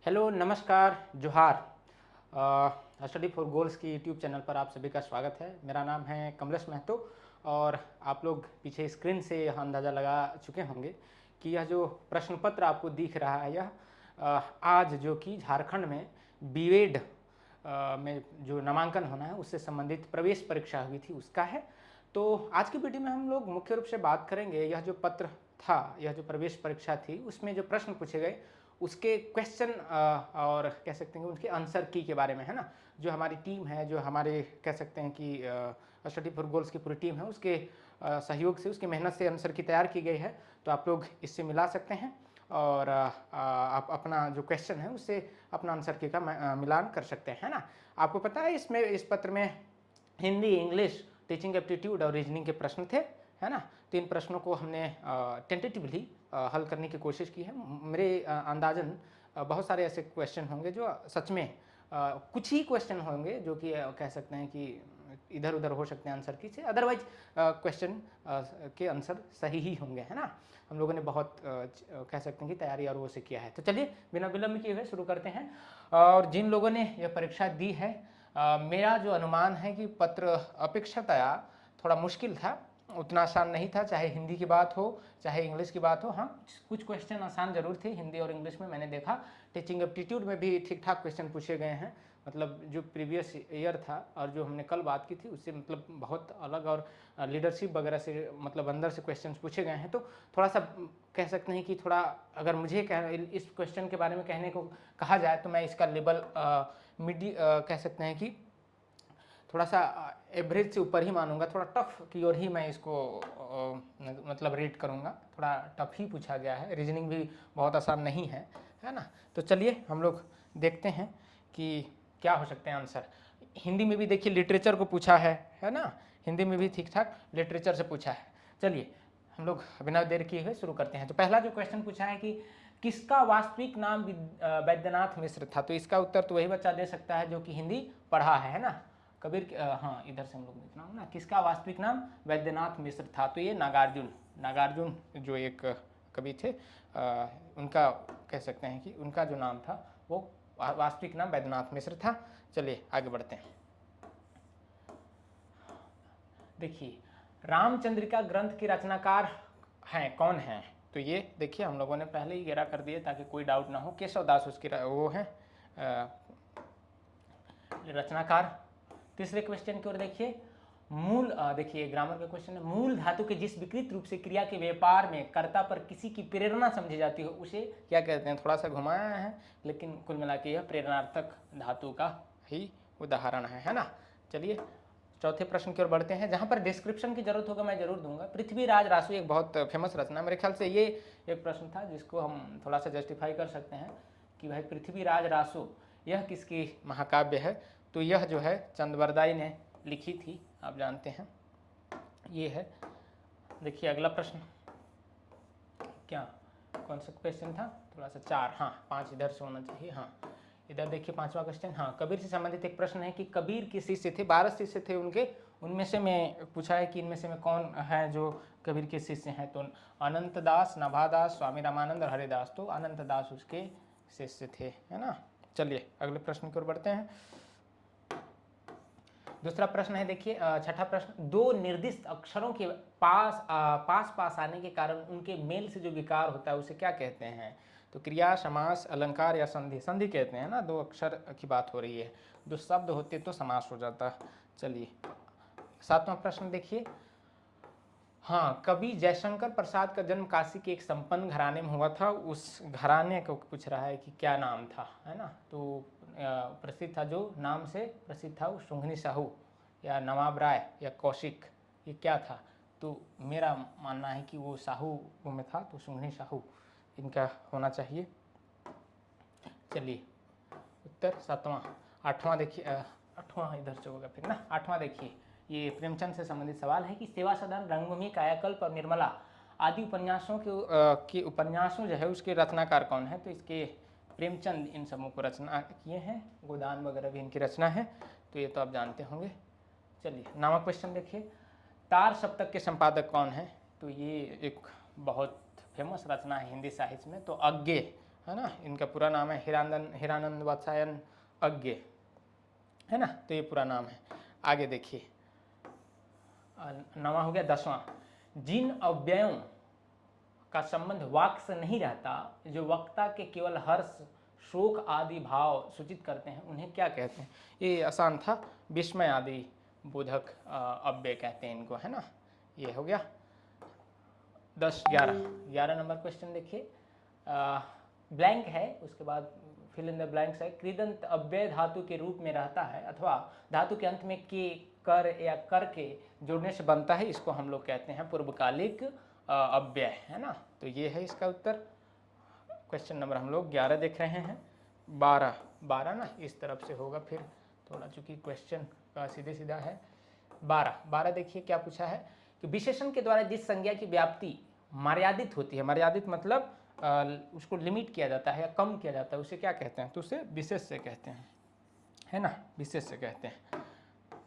Hello, नमस्कार, जोहार। Study for goals की यूट्यूब चैनल पर आप सभी का स्वागत है। मेरा नाम है कमलेश महतो और आप लोग पीछे स्क्रीन से यह अंदाज़ा लगा चुके होंगे कि यह जो प्रश्न पत्र आपको दिख रहा है यह आज जो कि झारखंड में बीएड में जो नामांकन होना है उससे संबंधित प्रवेश परीक्षा हुई थी उसका है। तो आज की वीडियो में हम लोग मुख्य रूप से बात करेंगे यह जो पत्र था, यह जो प्रवेश परीक्षा थी उसमें जो प्रश्न पूछे गए उसके क्वेश्चन और कह सकते हैं कि उनके आंसर की के बारे में, है ना। जो हमारी टीम है, जो हमारे कह सकते हैं कि स्टडी फॉर गोल्स की पूरी टीम है, उसके सहयोग से, उसकी मेहनत से आंसर की तैयार की गई है। तो आप लोग इससे मिला सकते हैं और आप अपना जो क्वेश्चन है उससे अपना आंसर की का मिलान कर सकते हैं, है ना। आपको पता है इसमें इस पत्र में हिंदी, इंग्लिश, टीचिंग एप्टीट्यूड और रीजनिंग के प्रश्न थे, है ना। तो इन प्रश्नों को हमने टेंटेटिवली हल करने की कोशिश की है। मेरे अंदाजन बहुत सारे ऐसे क्वेश्चन होंगे जो सच में कुछ ही क्वेश्चन होंगे जो कि कह सकते हैं कि इधर उधर हो सकते हैं आंसर की से, अदरवाइज क्वेश्चन के आंसर सही ही होंगे, है ना। हम लोगों ने बहुत कह सकते हैं कि तैयारी और वो से किया है। तो चलिए बिना विलम्ब किए हुए शुरू करते हैं। और जिन लोगों ने यह परीक्षा दी है, मेरा जो अनुमान है कि पत्र अपेक्षातया थोड़ा मुश्किल था, उतना आसान नहीं था। चाहे हिंदी की बात हो चाहे इंग्लिश की बात हो, हाँ कुछ क्वेश्चन आसान जरूर थे हिंदी और इंग्लिश में, मैंने देखा। टीचिंग एप्टीट्यूड में भी ठीक ठाक क्वेश्चन पूछे गए हैं, मतलब जो प्रीवियस ईयर था और जो हमने कल बात की थी उससे मतलब बहुत अलग, और लीडरशिप वगैरह से मतलब अंदर से क्वेश्चन पूछे गए हैं। तो थोड़ा सा कह सकते हैं कि थोड़ा, अगर मुझे इस क्वेश्चन के बारे में कहने को कहा जाए तो मैं इसका लेवल कह सकते हैं कि थोड़ा सा एवरेज से ऊपर ही मानूंगा। थोड़ा टफ की ओर ही मैं इसको मतलब रेट करूंगा। थोड़ा टफ ही पूछा गया है, रीजनिंग भी बहुत आसान नहीं है ना। तो चलिए हम लोग देखते हैं कि क्या हो सकते हैं आंसर। हिंदी में भी देखिए लिटरेचर को पूछा है ना। हिंदी में भी ठीक ठाक लिटरेचर से पूछा है। चलिए हम लोग बिना देर किए हुए शुरू करते हैं। तो पहला जो क्वेश्चन पूछा है कि किसका वास्तविक नाम वैद्यनाथ मिश्र था। तो इसका उत्तर तो वही बच्चा दे सकता है जो कि हिंदी पढ़ा है ना। कबीर, हाँ इधर से हम लोग देखना हो ना, किसका वास्तविक नाम वैद्यनाथ मिश्र था। तो ये नागार्जुन जो एक कवि थे, उनका कह सकते हैं कि उनका जो नाम था वो वास्तविक नाम वैद्यनाथ मिश्र था। चलिए आगे बढ़ते हैं। देखिए रामचंद्रिका ग्रंथ के रचनाकार हैं, कौन हैं। तो ये देखिए हम लोगों ने पहले ही घेरा कर दिया ताकि कोई डाउट ना हो। केशव दास उसके वो हैं रचनाकार। तीसरे क्वेश्चन की ओर देखिए, मूल देखिए ग्रामर का क्वेश्चन है, मूल धातु के जिस विकृत रूप से क्रिया के व्यापार में कर्ता पर किसी की प्रेरणा समझी जाती हो उसे क्या कहते हैं। थोड़ा सा घुमाया है लेकिन कुल मिला के यह प्रेरणार्थक धातु का ही उदाहरण है ना। चलिए चौथे प्रश्न की ओर बढ़ते हैं, जहां पर डिस्क्रिप्शन की जरूरत होगा मैं जरूर दूंगा। पृथ्वीराज रासु एक बहुत फेमस रचना, मेरे ख्याल से ये एक प्रश्न था जिसको हम थोड़ा सा जस्टिफाई कर सकते हैं कि भाई पृथ्वीराज रासु यह किसकी महाकाव्य है। तो यह जो है चंद्रवरदाई ने लिखी थी, आप जानते हैं ये है। देखिए अगला प्रश्न क्या, कौन सा क्वेश्चन था, थोड़ा सा चार, हाँ 5 इधर से होना चाहिए। हाँ इधर देखिए 5वां क्वेश्चन, हाँ कबीर से संबंधित एक प्रश्न है कि कबीर के शिष्य थे, 12 शिष्य थे उनके, उनमें से मैं पूछा है कि इनमें से में कौन है जो कबीर के शिष्य हैं। तो अनंत दास, नभादास, स्वामी रामानंद और हरिदास। तो अनंत दास उसके शिष्य थे, है ना। चलिए अगले प्रश्न की ओर बढ़ते हैं। दूसरा प्रश्न है देखिए, छठा प्रश्न, दो निर्दिष्ट अक्षरों के पास आने के कारण उनके मेल से जो विकार होता है उसे क्या कहते हैं। तो क्रिया, समास, अलंकार या संधि। संधि कहते हैं ना, 2 अक्षर की बात हो रही है, 2 शब्द होते तो समास हो जाता। चलिए 7वां प्रश्न देखिए, हाँ कवि जयशंकर प्रसाद का जन्म काशी के एक संपन्न घराने में हुआ था, उस घराने को पूछ रहा है कि क्या नाम था, है ना। तो प्रसिद्ध था, जो नाम से प्रसिद्ध था वो शुंघनी साहू या नवाब राय या कौशिक, ये क्या था। तो मेरा मानना है कि वो साहू में था, तो शुंघनी साहू इनका होना चाहिए। चलिए उत्तर 7वां। 8वां देखिए, 8वां इधर से होगा फिर ना। 8वां देखिए, ये प्रेमचंद से संबंधित सवाल है कि सेवा सदन, रंगभूमि, कायाकल्प और निर्मला आदि उपन्यासों के उपन्यासों जो है उसके रचनाकार कौन है। तो इसके प्रेमचंद इन सबों को रचना किए हैं, गोदान वगैरह भी इनकी रचना है, तो ये तो आप जानते होंगे। चलिए 9वां क्वेश्चन देखिए, तार सप्तक के संपादक कौन है। तो ये एक बहुत फेमस रचना है हिंदी साहित्य में, तो अज्ञे, है ना, इनका पूरा नाम है हिरानंद वात्सायन अज्ञे, है ना, तो ये पूरा नाम है। आगे देखिए, 9वां हो गया। 10वां, जिन अव्ययों का संबंध वाक् से नहीं रहता, जो वक्ता के केवल हर्ष, शोक आदि भाव सूचित करते हैं, उन्हें क्या कहते हैं? ये आसान था, विस्मय आदि बोधक अव्यय कहते हैं इनको, है ना। ये हो गया 10, 11 नंबर क्वेश्चन देखिए, ब्लैंक है, उसके बाद फिल इन द ब्लैंक्स है। कृदंत अव्यय धातु के रूप में रहता है अथवा धातु के अंत में के, कर या कर के जोड़ने से बनता है, इसको हम लोग कहते हैं पूर्वकालिक अव्यय, है ना। तो ये है इसका उत्तर। क्वेश्चन नंबर हम लोग 11 देख रहे हैं। 12 ना इस तरफ से होगा, फिर थोड़ा चूंकि क्वेश्चन का सीधे सीधा है। 12 देखिए क्या पूछा है कि विशेषण के द्वारा जिस संज्ञा की व्याप्ति मर्यादित होती है, मर्यादित मतलब उसको लिमिट किया जाता है या कम किया जाता है, उसे क्या कहते हैं? तो उसे विशेष से कहते हैं, है ना, विशेष से कहते हैं।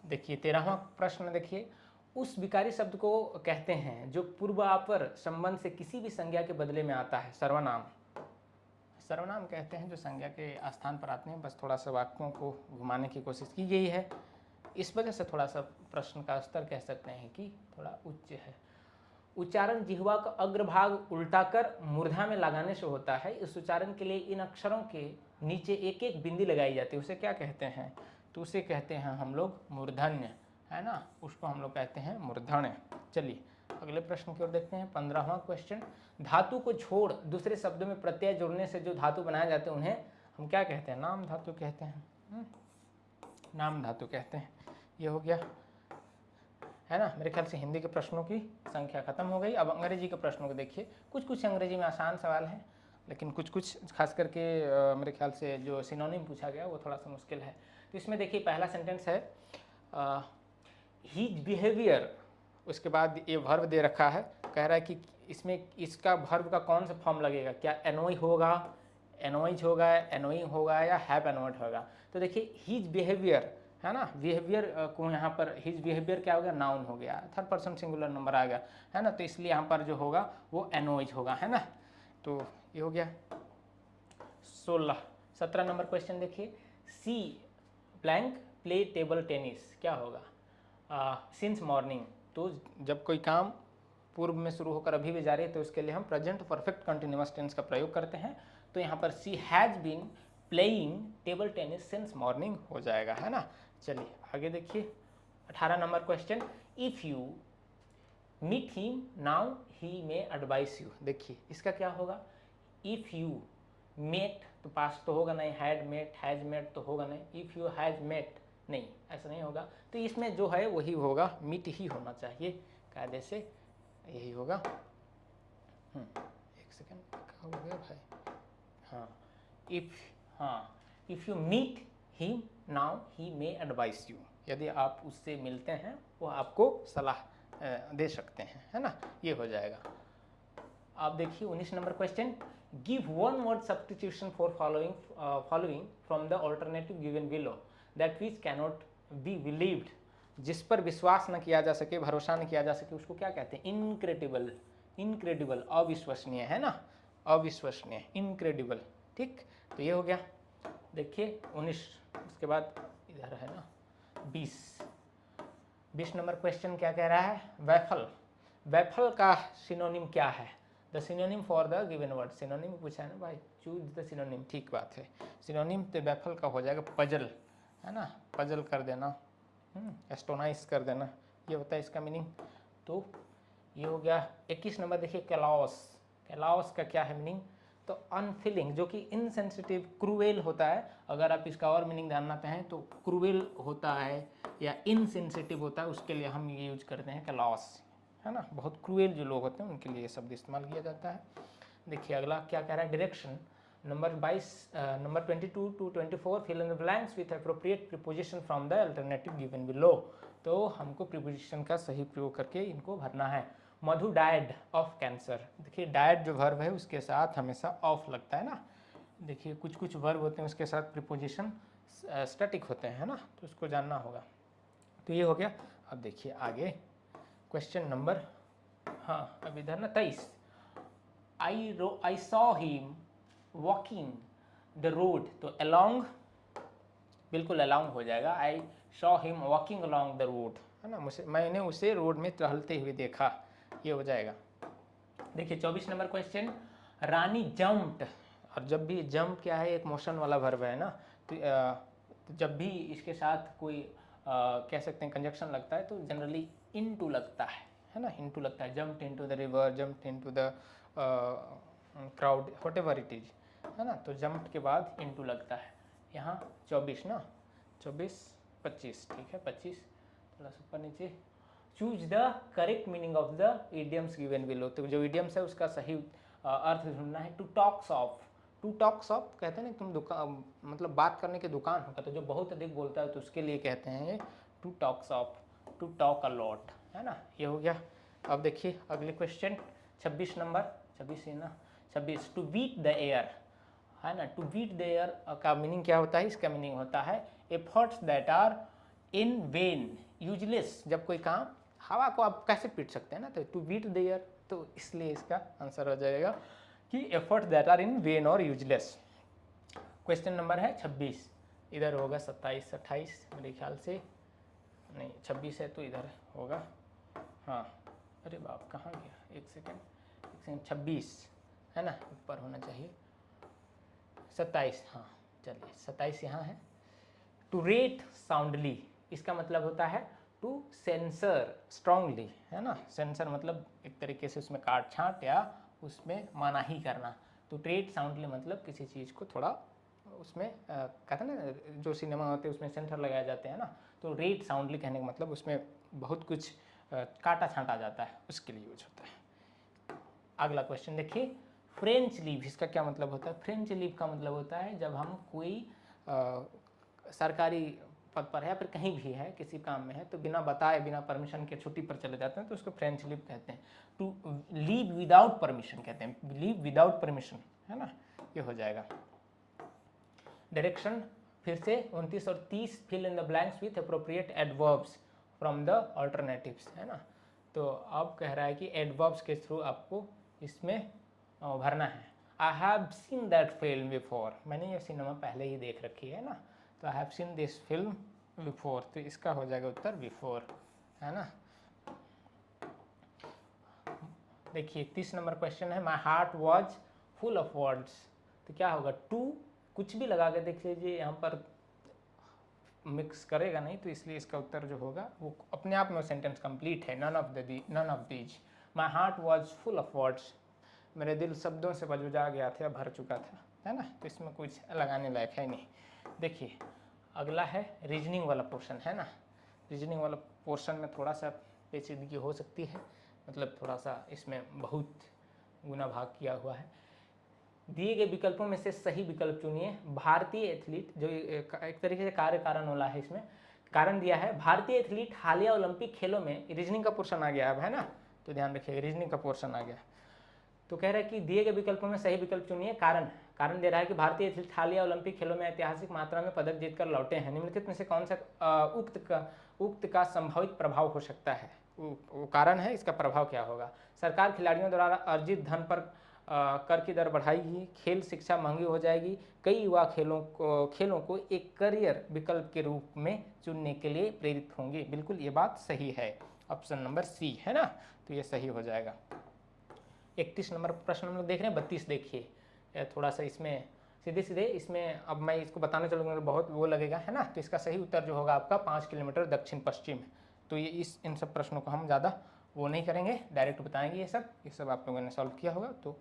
देखिए 13वां प्रश्न देखिए, उस विकारी शब्द को कहते हैं जो पूर्वापर संबंध से किसी भी संज्ञा के बदले में आता है। सर्वनाम, सर्वनाम कहते हैं जो संज्ञा के स्थान पर आते हैं। बस थोड़ा सा वाक्यों को घुमाने की कोशिश की गई है, इस वजह से थोड़ा सा प्रश्न का स्तर कह सकते हैं कि थोड़ा उच्च है। उच्चारण जिह्वा का अग्रभाग उल्टाकर मूर्धा में लगाने से होता है। इस उच्चारण के लिए इन अक्षरों के नीचे एक एक बिंदी लगाई जाती है, उसे क्या कहते हैं? तो उसे कहते हैं हम लोग मूर्धन्य, है ना, उसको हम लोग कहते हैं मूर्धन्य। चलिए अगले प्रश्न की ओर देखते हैं। 15वां क्वेश्चन, धातु को छोड़ दूसरे शब्दों में प्रत्यय जोड़ने से जो धातु बनाए जाते हैं उन्हें हम क्या कहते हैं? नाम धातु कहते हैं, नाम धातु कहते हैं। ये हो गया, है ना। मेरे ख्याल से हिंदी के प्रश्नों की संख्या खत्म हो गई। अब अंग्रेजी के प्रश्नों को देखिए। कुछ अंग्रेजी में आसान सवाल हैं, लेकिन कुछ खास करके मेरे ख्याल से जो सिनोनिम पूछा गया वो थोड़ा सा मुश्किल है। तो इसमें देखिए पहला सेंटेंस है हीज बिहेवियर, उसके बाद ये वर्ब दे रखा है, कह रहा है कि इसमें इसका वर्ब का कौन सा फॉर्म लगेगा, क्या एनोई होगा, एनोइज होगा, एनोइंग होगा या हैव एनोइड होगा। तो देखिए हीज बिहेवियर, है ना, बिहेवियर को यहाँ पर हिज बिहेवियर क्या हो गया? नाउन हो गया, थर्ड पर्सन सिंगुलर नंबर आ गया, है ना। तो इसलिए यहाँ पर जो होगा वो एनोइज होगा, है ना। तो ये हो गया 16। 17 नंबर क्वेश्चन देखिए, सी ब्लैंक प्ले टेबल टेनिस, क्या होगा? सिंस मॉर्निंग, तो जब कोई काम पूर्व में शुरू होकर अभी भी जारी है तो उसके लिए हम प्रेजेंट परफेक्ट कंटिन्यूअस टेंस का प्रयोग करते हैं। तो यहाँ पर C has been playing table tennis since morning हो जाएगा, है ना। चलिए आगे देखिए 18 number question, if you meet him now he may advise you. देखिए इसका क्या होगा? इफ़ यू मेट तो पास तो होगा नहीं, हैड मेट, हैज मेट तो होगा नहीं, इफ़ यू हैज मेट नहीं, ऐसा नहीं होगा। तो इसमें जो है वही होगा, मीट ही होना चाहिए कायदे से, यही होगा। एक सेकेंड, क्या हो गया भाई? If you meet him now he may advise you, यदि आप उससे मिलते हैं वो आपको सलाह दे सकते हैं, है ना। ये हो जाएगा। आप देखिए 19 number question, give one word substitution for following from the alternative given below that which cannot be believed. जिस पर विश्वास न किया जा सके, भरोसा न किया जा सके, उसको क्या कहते हैं? इनक्रेडिबल, इनक्रेडिबल, अविश्वसनीय, है ना, अविश्वसनीय, इनक्रेडिबल। ठीक, तो ये हो गया। देखिए 19, उसके बाद इधर है ना 20 नंबर क्वेश्चन क्या कह रहा है? वैफल, वैफल का सिनोनिम क्या है? The synonym for the given word, synonym पूछा है ना भाई, चूज द सिनोनिम। ठीक बात है, सिनोनिम तो वैफल का हो जाएगा पजल, है ना, पजल कर देना, एस्टोनाइज कर देना, ये होता है इसका मीनिंग। तो ये हो गया। 21 नंबर देखिए, कैलाओस, कैलाओस का क्या है मीनिंग? तो अनफीलिंग, जो कि इनसेंसिटिव, क्रूएल होता है। अगर आप इसका और मीनिंग जानना चाहें तो क्रूएल होता है या इनसेंसिटिव होता है, उसके लिए हम ये यूज करते हैं कैलाओस, है ना। बहुत क्रूएल जो लोग होते हैं उनके लिए ये शब्द इस्तेमाल किया जाता है। देखिए अगला क्या कह रहा है? Direction number 22 to 24 fill in the blanks with appropriate preposition from the alternative given below. तो हमको प्रीपोजिशन का सही प्रयोग करके इनको भरना है। मधु डायड ऑफ कैंसर, देखिए डायड जो वर्ब है उसके साथ हमेशा ऑफ लगता है ना। देखिए कुछ वर्ब होते हैं उसके साथ प्रीपोजिशन स्टैटिक होते हैं, है ना, तो उसको जानना होगा। तो ये हो गया। अब देखिए आगे क्वेश्चन नंबर, अब इधर ना 23, I saw him walking the road, तो अलोंग बिल्कुल अलोंग हो जाएगा। I saw him walking along the road, है ना, मैंने उसे रोड में टहलते हुए देखा, ये हो जाएगा। देखिए 24 नंबर क्वेश्चन, रानी जम्प्ड, और जब भी जंप क्या है, एक मोशन वाला वर्ब है ना, तो जब भी इसके साथ कोई कह सकते हैं कंजक्शन लगता है तो जनरली इनटू लगता है ना, इनटू लगता है। Jumped into the river, jumped into the crowd, whatever it is, है ना, तो जंप्ड के बाद इनटू लगता है। यहाँ 24 ना, 24 25, ठीक है 25, थोड़ा सा ऊपर नीचे। Choose the correct meaning of the idioms given below, तो जो इडियम्स है उसका सही अर्थ ढूंढना है। To talks off, to talks off कहते हैं ना, तुम दुकान मतलब बात करने की दुकान होगा, तो जो बहुत अधिक बोलता है तो उसके लिए कहते हैं ये to talks off, to talk a lot, है ना, ये हो गया। अब देखिए अगले क्वेश्चन 26 नंबर, 26 है ना, 26, टू बीट द एयर, है ना, टू बीट द एयर का मीनिंग क्या होता है, इसका मीनिंग होता है efforts that are in vain, useless, जब कोई काम, हवा को आप कैसे पीट सकते हैं ना, तो टू बीट द एयर, तो इसलिए इसका आंसर हो जाएगा कि effort that are in vain और यूजलेस। क्वेश्चन नंबर है 26, इधर होगा 27 28 मेरे ख्याल से, नहीं 26 है तो इधर होगा, हाँ, अरे बाप कहाँ गया, एक सेकेंड 26 है ना, ऊपर होना चाहिए, 27, हाँ चलिए 27 यहाँ है। टू रेट साउंडली, इसका मतलब होता है टू सेंसर स्ट्रांगली, है ना, सेंसर मतलब एक तरीके से उसमें काट छांट या उसमें मनाही करना। तो रेट साउंडली मतलब किसी चीज़ को थोड़ा उसमें कहते हैं ना, जो सिनेमा होते हैं उसमें सेंसर लगाए जाते हैं ना, तो रेट साउंडली कहने का मतलब उसमें बहुत कुछ काटा छांटा जाता है, उसके लिए यूज होता है। अगला क्वेश्चन देखिए, फ्रेंच लीव, इसका क्या मतलब होता है। फ्रेंच लीव का मतलब होता है जब हम कोई सरकारी पद पर है या फिर कहीं भी है, किसी काम में है, तो बिना बताए बिना परमिशन के छुट्टी पर चले जाते हैं, तो उसको फ्रेंच लीव कहते हैं। टू लीव विदाउट परमिशन कहते हैं, लीव विदाउट परमिशन, है ना, ये हो जाएगा। डायरेक्शन फिर से 29 और 30, fill in the blanks with appropriate adverbs from the alternatives, है ना, तो अब कह रहा है कि एडवर्ब्स के थ्रू आपको इसमें भरना है। I have seen that film before, मैंने ये सिनेमा पहले ही देख रखी है ना, तो I have seen this film before, तो इसका हो जाएगा उत्तर बिफोर, है ना। देखिए 30 नंबर क्वेश्चन है, माई heart was full of words, तो क्या होगा, टू कुछ भी लगा के देख लीजिए, यहाँ पर मिक्स करेगा नहीं, तो इसलिए इसका उत्तर जो होगा वो अपने आप में सेंटेंस कंप्लीट है। None of these, my heart was full of words, मेरे दिल शब्दों से बजुजा गया था, भर चुका था, है ना, तो इसमें कुछ लगाने लायक है नहीं। देखिए अगला है रीजनिंग वाला पोर्शन, है ना, रीजनिंग वाला पोर्शन में थोड़ा सा पेचीदगी हो सकती है, मतलब थोड़ा सा इसमें बहुत गुना भाग किया हुआ है। दिए गए विकल्पों में से सही विकल्प चुनिए। भारतीय एथलीट, जो एक तरीके से कार्य कारण वाला है, इसमें कारण दिया है, भारतीय एथलीट हालिया ओलंपिक खेलों में, रीजनिंग का पोर्शन आ गया अब, है ना, तो ध्यान रखिएगा रीजनिंग का पोर्शन आ गया। तो कह रहा है कि दिए गए विकल्पों में सही विकल्प चुनिए। कारण दे रहा है कि भारतीय एथलीट हालिया ओलंपिक खेलों में ऐतिहासिक मात्रा में पदक जीतकर लौटे हैं, निम्नलिखित में से कौन सा उक्त का संभावित प्रभाव हो सकता है। वो कारण है, इसका प्रभाव क्या होगा। सरकार खिलाड़ियों द्वारा अर्जित धन पर कर की दर बढ़ाएगी, खेल शिक्षा महंगी हो जाएगी, कई युवा खेलों को एक करियर विकल्प के रूप में चुनने के लिए प्रेरित होंगे। बिल्कुल ये बात सही है, ऑप्शन नंबर सी, है ना, तो ये सही हो जाएगा। 31 नंबर प्रश्न हम लोग देख रहे हैं, 32 देखिए, थोड़ा सा इसमें सीधे सीधे इसमें अब मैं इसको बताने चलूँगा तो बहुत वो लगेगा, है ना, तो इसका सही उत्तर जो होगा आपका 5 किलोमीटर दक्षिण पश्चिम। तो ये इन सब प्रश्नों को हम ज़्यादा वो नहीं करेंगे, डायरेक्ट बताएंगे। ये सब आप लोगों ने सॉल्व किया होगा, तो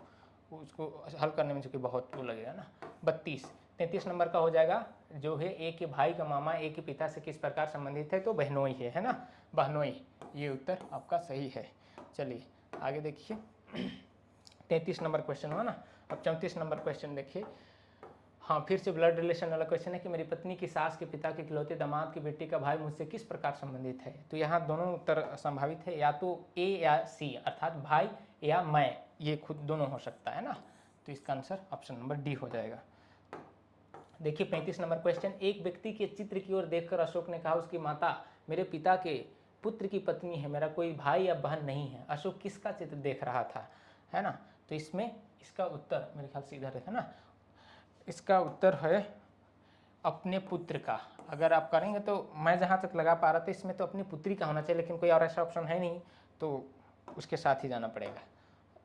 उसको हल करने में चूँकि बहुत वो लगेगा ना। 33 नंबर का हो जाएगा, जो है ए के भाई का मामा ए के पिता से किस प्रकार संबंधित है, तो बहनोई है ना, बहनोई, ये उत्तर आपका सही है। चलिए आगे देखिए, 33 नंबर क्वेश्चन हुआ ना। अब 34 नंबर क्वेश्चन देखिए, हाँ फिर से ब्लड रिलेशन वाला क्वेश्चन है कि मेरी पत्नी की सास के पिता के इकलौते दामाद की बेटी का भाई मुझसे किस प्रकार संबंधित है। तो यहाँ दोनों उत्तर संभावित है, या तो ए या सी, अर्थात भाई या मैं, ये खुद दोनों हो सकता है ना, तो इसका आंसर ऑप्शन नंबर डी हो जाएगा। देखिए 35 नंबर क्वेश्चन, एक व्यक्ति के चित्र की ओर देखकर अशोक ने कहा, उसकी माता मेरे पिता के पुत्र की पत्नी है, मेरा कोई भाई या बहन नहीं है। अशोक किसका चित्र देख रहा था, है ना, तो इसमें इसका उत्तर मेरे ख्याल से इधर है ना, इसका उत्तर है अपने पुत्र का। अगर आप करेंगे तो मैं जहाँ तक लगा पा रहा था इसमें तो अपनी पुत्री का होना चाहिए, लेकिन कोई और ऐसा ऑप्शन है नहीं तो उसके साथ ही जाना पड़ेगा।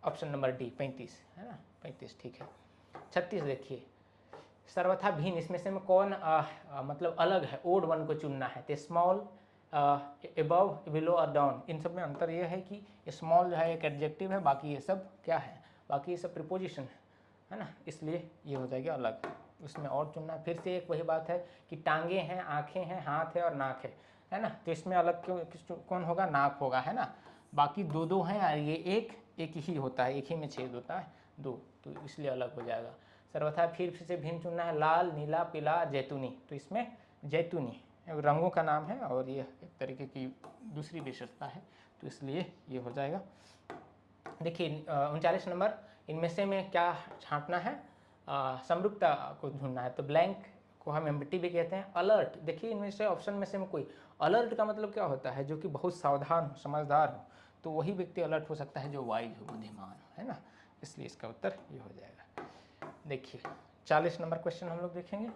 ऑप्शन नंबर डी 35 है ना, 35 ठीक है। 36 देखिए, सर्वथा भिन्न इसमें से कौन मतलब अलग है, ओड वन को चुनना है। तो स्मॉल, अबव, बिलो और डाउन, इन सब में अंतर ये है कि स्मॉल जो है एक एडजेक्टिव है, बाकी ये सब क्या है, बाकी ये सब प्रीपोजिशन है ना, इसलिए ये हो जाएगा अलग। उसमें और चुनना, फिर से एक वही बात है कि टांगे हैं, आंखें हैं, हाथ है और नाक है ना, तो इसमें अलग क्यों कौन होगा, नाक होगा है ना। बाकी दो दो हैं और ये एक ही होता है, एक ही में छेद होता है दो, तो इसलिए अलग हो जाएगा। सर्वथा फिर से भिन्न चुनना है, लाल, नीला, पीला, जैतूनी, तो इसमें जैतूनी रंगों का नाम है और ये एक तरीके की दूसरी विशेषता है, तो इसलिए ये हो जाएगा। देखिए 39 नंबर, इनमें से में क्या छांटना है, समरूपता को ढूंढना है। तो ब्लैंक को हम एम्प्टी भी कहते हैं। अलर्ट, देखिए इनमें से ऑप्शन में से में कोई, अलर्ट का मतलब क्या होता है, जो कि बहुत सावधान हो, समझदार हो, तो वही व्यक्ति अलर्ट हो सकता है जो वाइज हो, बुद्धिमान हो, है ना, इसलिए इसका उत्तर ये हो जाएगा। देखिए 40 नंबर क्वेश्चन हम लोग देखेंगे।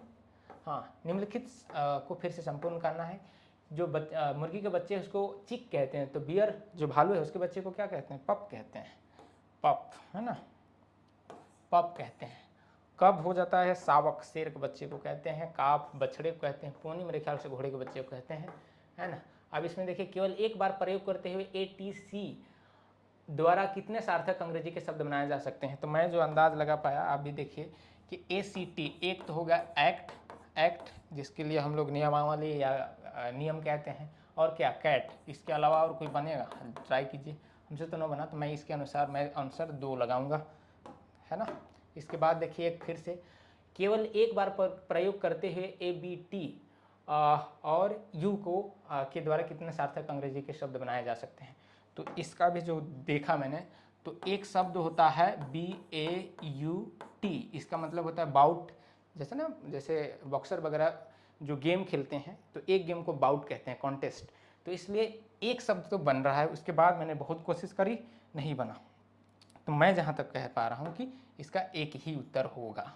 हाँ, निम्नलिखित को फिर से संपूर्ण करना है। जो मुर्गी के बच्चे उसको चिक कहते हैं, तो बियर जो भालू है उसके बच्चे को क्या कहते हैं, पप कहते हैं, पप है ना, पप कहते हैं। कब हो जाता है, सावक शेर के बच्चे को कहते हैं, काफ बछड़े को कहते हैं, पोनी मेरे ख्याल से घोड़े के बच्चे को कहते हैं, है ना। अब इसमें देखिए केवल एक बार प्रयोग करते हुए ATC द्वारा कितने सार्थक अंग्रेजी के शब्द बनाए जा सकते हैं। तो मैं जो अंदाज लगा पाया, आप भी देखिए कि ACT एक तो होगा एक्ट, एक्ट जिसके लिए हम लोग नियमावली या नियम कहते हैं, और क्या कैट, इसके अलावा और कोई बनेगा, ट्राई कीजिए, हमसे तो नहीं बना, तो मैं इसके अनुसार मैं आंसर 2 लगाऊंगा, है ना। इसके बाद देखिए एक फिर से केवल एक बार प्रयोग करते हुए ABT और U को के द्वारा कितने सार्थक अंग्रेजी के शब्द बनाए जा सकते हैं। तो इसका भी जो देखा मैंने, तो एक शब्द होता है BAUT, इसका मतलब होता है बाउट, जैसे ना, जैसे बॉक्सर वगैरह जो गेम खेलते हैं तो एक गेम को बाउट कहते हैं, कॉन्टेस्ट, तो इसलिए एक शब्द तो बन रहा है। उसके बाद मैंने बहुत कोशिश करी, नहीं बना, तो मैं जहाँ तक कह पा रहा हूँ कि इसका एक ही उत्तर होगा।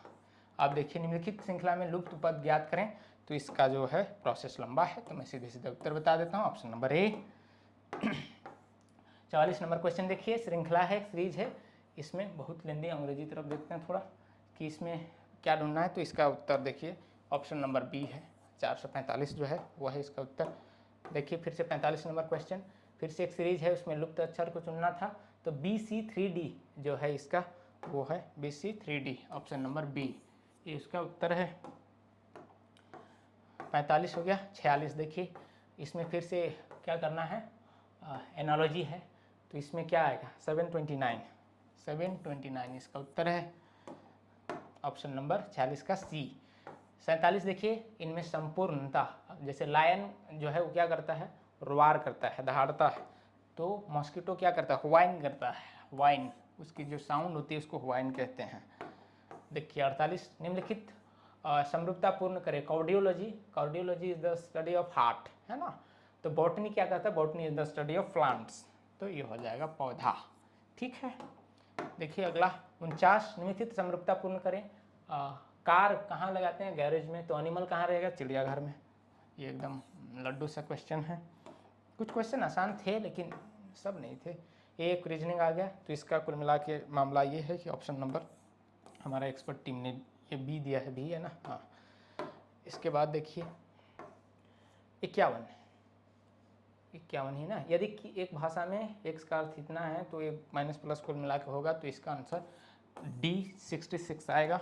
आप देखिए निम्नलिखित श्रृंखला में लुप्त पद ज्ञात करें, तो इसका जो है प्रोसेस लंबा है, तो मैं सीधे सीधे उत्तर बता देता हूँ। Option number A. 44 number question देखिए, श्रृंखला है, सीरीज है, इसमें बहुत लेंदी, अंग्रेजी तरफ देखते हैं थोड़ा कि इसमें क्या ढूंढना है। तो इसका उत्तर देखिए ऑप्शन नंबर बी है, 445 जो है वो है इसका उत्तर। देखिए फिर से 45 नंबर क्वेश्चन, फिर से एक सीरीज है, उसमें लुप्त अक्षर को चुनना था, तो BC3D जो है इसका वो है BC3D, ऑप्शन नंबर बी, ये इसका उत्तर है। 45 हो गया। 46 देखिए, इसमें फिर से क्या करना है, एनालॉजी है, तो इसमें क्या आएगा, 729, 729 इसका उत्तर है, ऑप्शन नंबर 46 का सी। 47 देखिए, इनमें संपूर्णता, जैसे लायन जो है वो क्या करता है, रोआर करता है, दहाड़ता है, तो मॉस्किटो क्या करता है, वाइन करता है, वाइन, उसकी जो साउंड होती है उसको वाइन कहते हैं। देखिए 48, निम्नलिखित समरूपता पूर्ण करें। Cardiology, cardiology is the study of heart, है ना, तो बॉटनी क्या कहता है, botany is the study of plants, तो ये हो जाएगा पौधा, ठीक है। देखिए अगला 49, निम्नलिखित समरूपता पूर्ण करें। कार कहाँ लगाते हैं, गैरेज में, तो एनिमल कहाँ रहेगा, चिड़ियाघर में। ये एकदम लड्डू सा क्वेश्चन है, कुछ क्वेश्चन आसान थे लेकिन सब नहीं थे। एक रीजनिंग आ गया, तो इसका कुल मिला के मामला ये है कि ऑप्शन नंबर हमारा एक्सपर्ट टीम ने ये बी दिया है, बी है ना, हाँ। इसके बाद देखिए 51, 51 ही ना, यदि एक भाषा में x का अर्थ इतना है तो ये माइनस प्लस कुल मिला के होगा, तो इसका आंसर D 66 आएगा।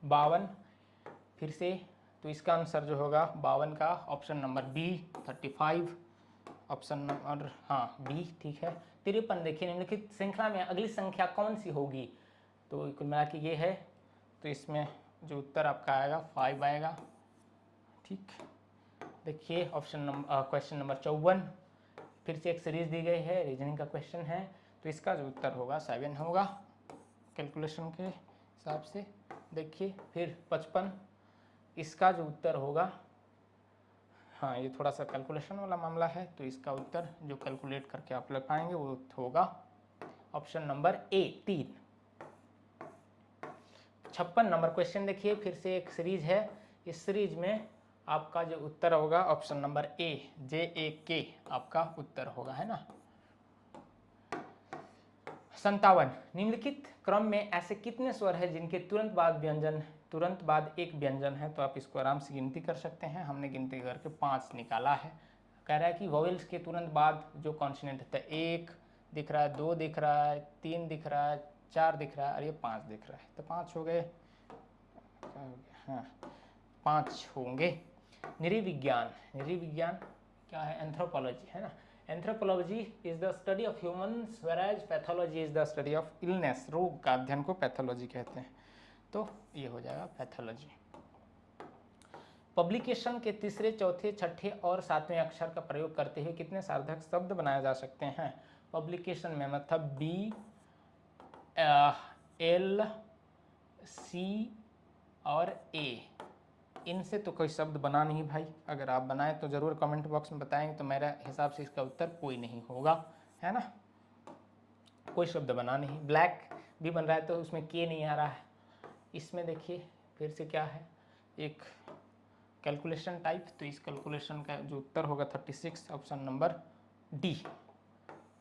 52 फिर से, तो इसका आंसर जो होगा 52 का option number B 35, option number हाँ बी, ठीक है। 53 देखिए, निम्नलिखित श्रृंखला में अगली संख्या कौन सी होगी, तो कुल मिला के ये है, तो इसमें जो उत्तर आपका आएगा 5 आएगा, ठीक। देखिए ऑप्शन नंबर क्वेश्चन नंबर 54, फिर से एक सीरीज दी गई है, रीजनिंग का क्वेश्चन है, तो इसका जो उत्तर होगा 7 होगा कैलकुलेशन के हिसाब से। देखिए फिर 55, इसका जो उत्तर होगा, हाँ ये थोड़ा सा कैलकुलेशन वाला मामला है, तो इसका उत्तर जो कैलकुलेट करके आप लग पाएंगे वो होगा option number A 3। 56 number question देखिए, फिर से एक सीरीज है। इस सीरीज में आपका जो उत्तर होगा ऑप्शन नंबर ए, JAK आपका उत्तर होगा, है ना। 57, निम्नलिखित क्रम में ऐसे कितने स्वर हैं जिनके तुरंत बाद एक व्यंजन है। तो आप इसको आराम से गिनती कर सकते हैं, हमने गिनती करके 5 निकाला है। कह रहा है कि वोवेल्स के तुरंत बाद जो कॉन्सोनेंट होता है, 1 दिख रहा है, 2 दिख रहा है, 3 दिख रहा है, 4 दिख रहा है और ये 5 दिख रहा है। तो 5 हो गए, हाँ 5 होंगे। नृविज्ञान क्या है? एंथ्रोपोलॉजी, है ना। Anthropology is the study of humans whereas pathology is the study of illness. रोग का अध्ययन को पैथोलॉजी कहते हैं। तो ये हो जाएगा पैथोलॉजी। पब्लिकेशन के तीसरे, चौथे, छठे और सातवें अक्षर का प्रयोग करते हुए कितने सार्थक शब्द बनाए जा सकते हैं? पब्लिकेशन में मतलब BLC और A, इनसे तो कोई शब्द बना नहीं भाई। अगर आप बनाएं तो ज़रूर कमेंट बॉक्स में बताएंगे, तो मेरे हिसाब से इसका उत्तर कोई नहीं होगा, है ना। कोई शब्द बना नहीं। ब्लैक भी बन रहा है तो उसमें के नहीं आ रहा है। इसमें देखिए फिर से क्या है, एक कैलकुलेशन टाइप। तो इस कैलकुलेशन का जो उत्तर होगा 36, ऑप्शन नंबर डी।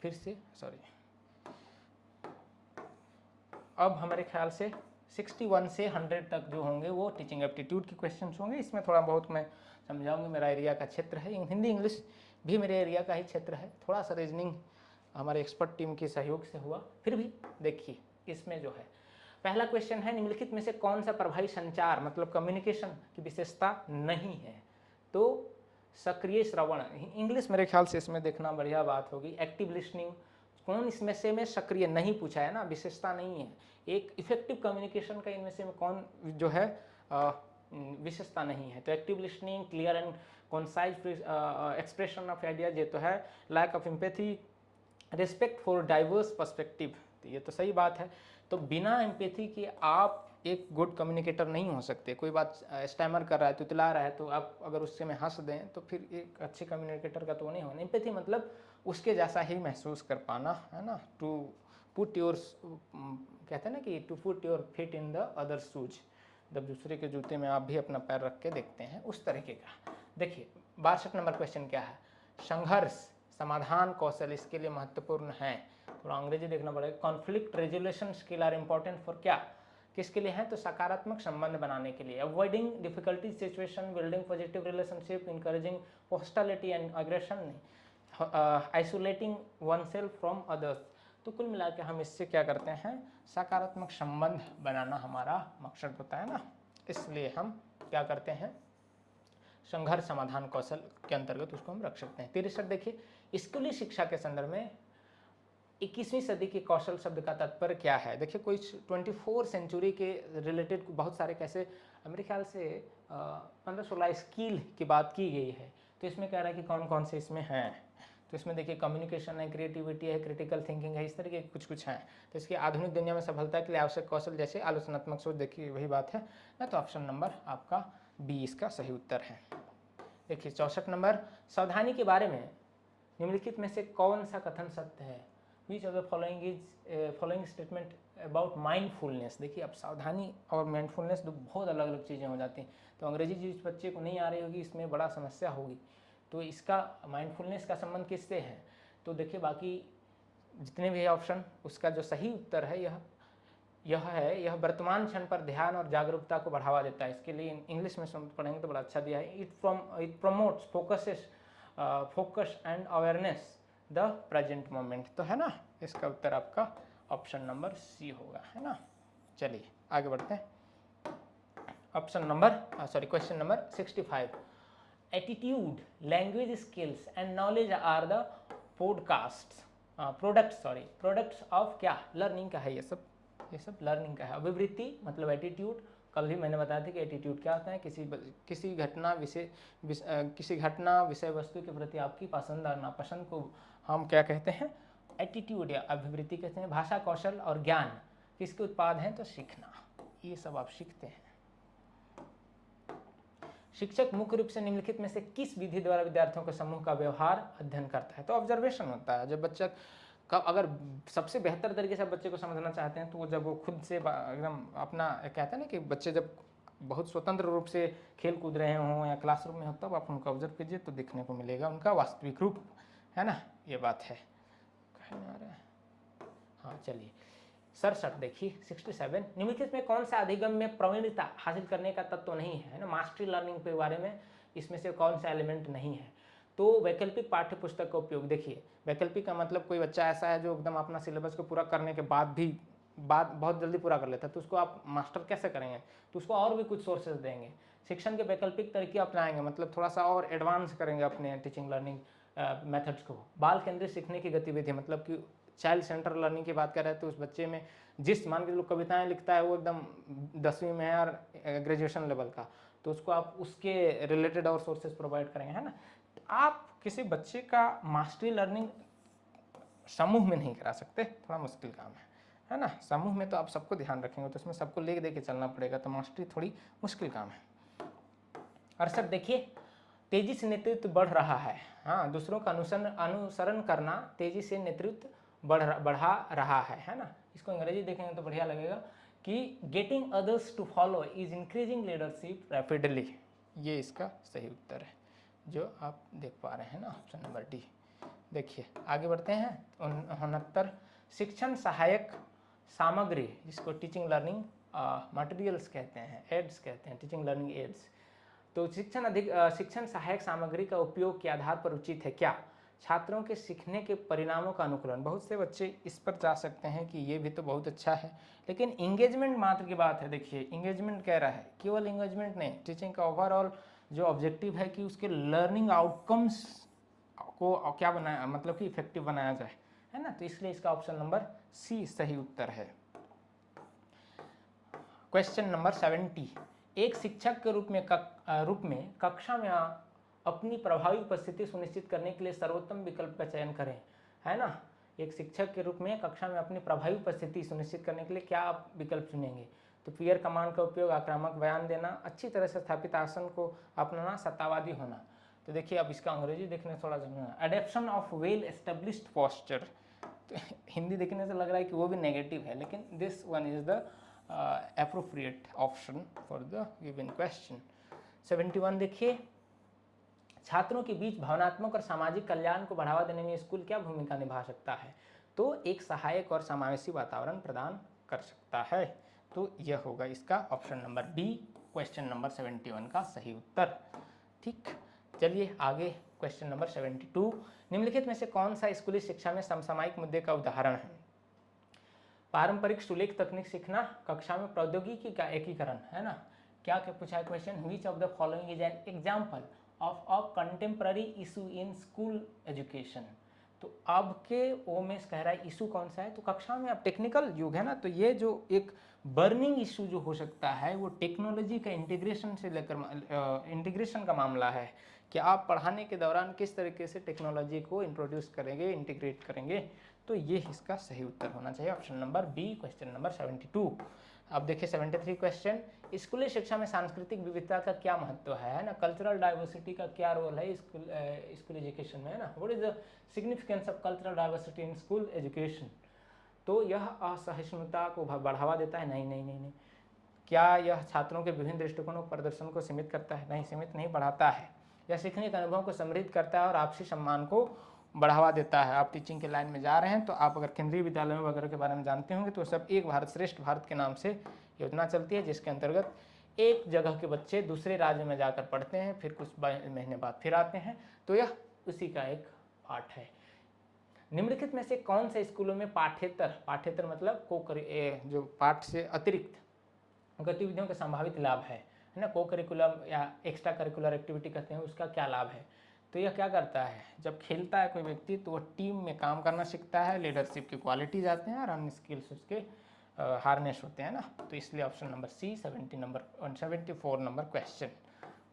फिर से सॉरी, अब हमारे ख्याल से 61 से 100 तक जो होंगे वो टीचिंग एप्टीट्यूड के क्वेश्चंस होंगे। इसमें थोड़ा बहुत मैं समझाऊंगी, मेरा एरिया का क्षेत्र है। हिंदी इंग्लिश भी मेरे एरिया का ही क्षेत्र है। थोड़ा सा रीजनिंग हमारे एक्सपर्ट टीम के सहयोग से हुआ। फिर भी देखिए इसमें जो है पहला क्वेश्चन है, निम्नलिखित में से कौन सा प्रभावी संचार मतलब कम्युनिकेशन की विशेषता नहीं है? तो सक्रिय श्रवण, इंग्लिश मेरे ख्याल से इसमें देखना बढ़िया बात होगी। एक्टिव लिसनिंग, कौन इसमें से में सक्रिय नहीं पूछा है ना, विशेषता नहीं है। एक इफेक्टिव कम्युनिकेशन का इनमें से में कौन जो है विशेषता नहीं है? तो active listening, clear and concise expression of ideas, ये तो है। Lack of empathy, respect for diverse perspective, ये तो सही बात है। तो बिना एम्पैथी के आप एक गुड कम्युनिकेटर नहीं हो सकते। कोई बात स्टैमर कर रहा है, तुतला रहा है, तो आप अगर उससे में हंस दें तो फिर एक अच्छे कम्युनिकेटर का तो वो नहीं होना। एम्पैथी मतलब उसके जैसा ही महसूस कर पाना, है ना। टू पुट योर, कहते हैं ना कि to put your feet in the other shoes, जब दूसरे के जूते में आप भी अपना पैर रख के देखते हैं, उस तरीके का। देखिए 62 नंबर क्वेश्चन क्या है? संघर्ष समाधान कौशल इसके लिए महत्वपूर्ण है। थोड़ा अंग्रेजी देखना पड़ेगा। Conflict resolution skill are important for क्या, किसके लिए है? तो सकारात्मक संबंध बनाने के लिए। Avoiding difficulty situation, building positive relationship, encouraging hostility and aggression, isolating one self from others. तो कुल मिला के हम इससे क्या करते हैं? सकारात्मक संबंध बनाना हमारा मकसद होता है ना। इसलिए हम क्या करते हैं? संघर्ष समाधान कौशल के अंतर्गत उसको हम रख सकते हैं। 63 देखिए, स्कूली शिक्षा के संदर्भ में 21वीं सदी के कौशल शब्द का तात्पर्य क्या है? देखिए कोई 24 सेंचुरी के रिलेटेड बहुत सारे कैसे मेरे ख्याल से 15-16 स्किल की बात की गई है। तो इसमें कह रहा है कि कौन कौन से इसमें हैं। तो इसमें देखिए कम्युनिकेशन है, क्रिएटिविटी है, क्रिटिकल थिंकिंग है, इस तरीके के कुछ हैं। तो इसकी आधुनिक दुनिया में सफलता के लिए आवश्यक कौशल जैसे आलोचनात्मक सोच, देखिए वही बात है ना। तो ऑप्शन नंबर आपका बी इसका सही उत्तर है। देखिए 64 नंबर, सावधानी के बारे में निम्नलिखित में से कौन सा कथन सत्य है? Which of the following statement about mindfulness. देखिए अब सावधानी और माइंडफुलनेस दो बहुत अलग अलग चीज़ें हो जाती हैं। तो अंग्रेजी जिस बच्चे को नहीं आ रही होगी इसमें बड़ा समस्या होगी। तो इसका माइंडफुलनेस का संबंध किससे है? तो देखिए बाकी जितने भी ऑप्शन, उसका जो सही उत्तर है यह वर्तमान क्षण पर ध्यान और जागरूकता को बढ़ावा देता है। इसके लिए इंग्लिश में पढ़ेंगे तो बड़ा अच्छा दिया है। It promotes focus and awareness the present moment. तो है ना, इसका उत्तर आपका ऑप्शन नंबर सी होगा, है ना। चलिए आगे बढ़ते हैं। Option number question number 65, attitude, language skills and knowledge are the products of क्या? लर्निंग का है ये सब लर्निंग का है। अभिवृत्ति मतलब एटीट्यूड, कल भी मैंने बताया था कि एटीट्यूड क्या होता है? किसी घटना विषय वस्तु के प्रति आपकी पसंद और नापसंद को हम क्या कहते हैं? एटीट्यूड या अभिवृत्ति कहते हैं। भाषा कौशल और ज्ञान किसके उत्पाद हैं? तो सीखना, ये सब आप सीखते हैं। शिक्षक मुख्य रूप से निम्नलिखित में से किस विधि द्वारा विद्यार्थियों के समूह का व्यवहार अध्ययन करता है? तो ऑब्जर्वेशन होता है। जब बच्चा कब अगर सबसे बेहतर तरीके से बच्चे को समझना चाहते हैं तो वो जब वो खुद से एकदम अपना कहते हैं ना कि बच्चे जब बहुत स्वतंत्र रूप से खेल कूद रहे हों या क्लासरूम में हो तब आप उनका ऑब्जर्व कीजिए तो देखने को मिलेगा उनका वास्तविक रूप, है ना, ये बात है। कहने आ रहा है, हाँ चलिए 67 देखिए 67, निम्नलिखित में कौन सा अधिगम में प्रवीणता हासिल करने का तत्व नहीं है ना, मास्टरी लर्निंग के बारे में इसमें से कौन सा एलिमेंट नहीं है। तो वैकल्पिक पाठ्य पुस्तक का उपयोग, देखिए वैकल्पिक का मतलब कोई बच्चा ऐसा है जो एकदम अपना सिलेबस को पूरा करने के बाद भी बहुत जल्दी पूरा कर लेता है, तो उसको आप मास्टर कैसे करेंगे, तो उसको और भी कुछ सोर्सेज देंगे, शिक्षण के वैकल्पिक तरीके अपनाएंगे, मतलब थोड़ा सा और एडवांस करेंगे अपने टीचिंग लर्निंग मेथड्स को। बाल केंद्रित सीखने की गतिविधि, मतलब कि चाइल्ड सेंटर लर्निंग की बात कर रहे हैं तो उस बच्चे में जिस मान के लोग कविताएं लिखता है वो एकदम 10वीं में है और ग्रेजुएशन लेवल का, तो उसको आप उसके रिलेटेड और सोर्सेज प्रोवाइड करेंगे, है ना। तो आप किसी बच्चे का मास्टरी लर्निंग समूह में नहीं करा सकते, थोड़ा मुश्किल काम है ना। समूह में तो आप सबको ध्यान रखेंगे तो उसमें सबको ले दे के चलना पड़ेगा, तो मास्टरी थोड़ी मुश्किल काम है। 68 देखिए, तेजी से नेतृत्व बढ़ रहा है, हाँ दूसरों का अनुसरण करना तेजी से नेतृत्व बढ़ा रहा है ना। इसको अंग्रेजी देखेंगे तो बढ़िया लगेगा कि getting others to follow is increasing leadership rapidly, ये इसका सही उत्तर है जो आप देख पा रहे हैं ना, ऑप्शन नंबर डी। देखिए आगे बढ़ते हैं 69, शिक्षण सहायक सामग्री जिसको टीचिंग लर्निंग मटेरियल्स कहते हैं, एड्स कहते हैं, टीचिंग लर्निंग एड्स। तो शिक्षण सहायक सामग्री का उपयोग के आधार पर उचित है क्या, छात्रों के सीखने के परिणामों का अनुकूलन। बहुत से बच्चे इस पर जा सकते हैं कि ये भी तो बहुत अच्छा है, लेकिन इंगेजमेंट मात्र की बात है। देखिए इंगेजमेंट कह रहा है, केवल इंगेजमेंट नहीं, टीचिंग का ओवरऑल जो ऑब्जेक्टिव है कि उसके लर्निंग आउटकम्स को क्या बनाया, मतलब कि इफेक्टिव बनाया जाए, है ना। तो इसलिए इसका ऑप्शन नंबर सी सही उत्तर है। क्वेश्चन नंबर 70, एक शिक्षक के रूप में कक्षा में अपनी प्रभावी उपस्थिति सुनिश्चित करने के लिए सर्वोत्तम विकल्प का चयन करें, है ना। एक शिक्षक के रूप में कक्षा में अपनी प्रभावी उपस्थिति सुनिश्चित करने के लिए क्या आप विकल्प चुनेंगे, तो पीयर कमांड का उपयोग, आक्रामक बयान देना, अच्छी तरह से स्थापित आसन को अपनाना, सत्तावादी होना। तो देखिए अब इसका अंग्रेजी देखने से थोड़ा समझना, adaptation of well established posture, तो हिंदी देखने से लग रहा है कि वो भी नेगेटिव है, लेकिन this one is the appropriate option for the given question। 71 देखिए, छात्रों के बीच भावनात्मक और सामाजिक कल्याण को बढ़ावा देने में स्कूल क्या भूमिका निभा सकता है, तो एक सहायक और समावेशी वातावरण प्रदान कर सकता है। तो यह होगा इसका option number B, question number 71 का सही उत्तर। ठीक, चलिए आगे क्वेश्चन नंबर 72, निम्नलिखित में से कौन सा स्कूली शिक्षा में समसामयिक मुद्दे का उदाहरण है। पारंपरिक सुलेख तकनीक सीखना, कक्षा में प्रौद्योगिकी का एकीकरण, है ना। क्या पूछा है question, which of the following is an example of a contemporary issue in school education. तो अब के ओ में कह रहा है इशू कौन सा है, तो कक्षा में अब टेक्निकल युग है ना, तो ये जो एक बर्निंग इशू जो हो सकता है वो टेक्नोलॉजी का इंटीग्रेशन से लेकर इंटीग्रेशन का मामला है कि आप पढ़ाने के दौरान किस तरीके से टेक्नोलॉजी को इंट्रोड्यूस करेंगे, इंटीग्रेट करेंगे। तो ये इसका सही उत्तर होना चाहिए, option number B, question number 72। अब देखिए 73 क्वेश्चन, स्कूली शिक्षा में सांस्कृतिक विविधता का क्या महत्व है ना, कल्चरल डाइवर्सिटी का क्या रोल है स्कूल एजुकेशन में, है ना। What is the significance of cultural diversity in school education. तो यह असहिष्णुता को बढ़ावा देता है, नहीं। क्या यह छात्रों के विभिन्न दृष्टिकोणों प्रदर्शन को सीमित करता है, नहीं सीमित नहीं, बढ़ाता है। यह सीखने के अनुभव को समृद्ध करता है और आपसी सम्मान को बढ़ावा देता है। आप टीचिंग के लाइन में जा रहे हैं तो आप अगर केंद्रीय विद्यालयों वगैरह के बारे में जानते होंगे तो सब एक भारत श्रेष्ठ भारत के नाम से योजना चलती है, जिसके अंतर्गत एक जगह के बच्चे दूसरे राज्य में जाकर पढ़ते हैं, फिर कुछ महीने बाद फिर आते हैं, तो यह उसी का एक पार्ट है। निम्नलिखित में से कौन से स्कूलों में पाठ्येतर मतलब जो पाठ से अतिरिक्त गतिविधियों के संभावित लाभ है ना, को करिकुलम या एक्स्ट्रा करिकुलर एक्टिविटी कहते हैं, उसका क्या लाभ है। तो यह क्या करता है, जब खेलता है कोई व्यक्ति तो वह टीम में काम करना सीखता है, लीडरशिप की क्वालिटीज आते हैं और अन्य स्किल्स उसके हार्नेस होते हैं ना। तो इसलिए option number C 74 number question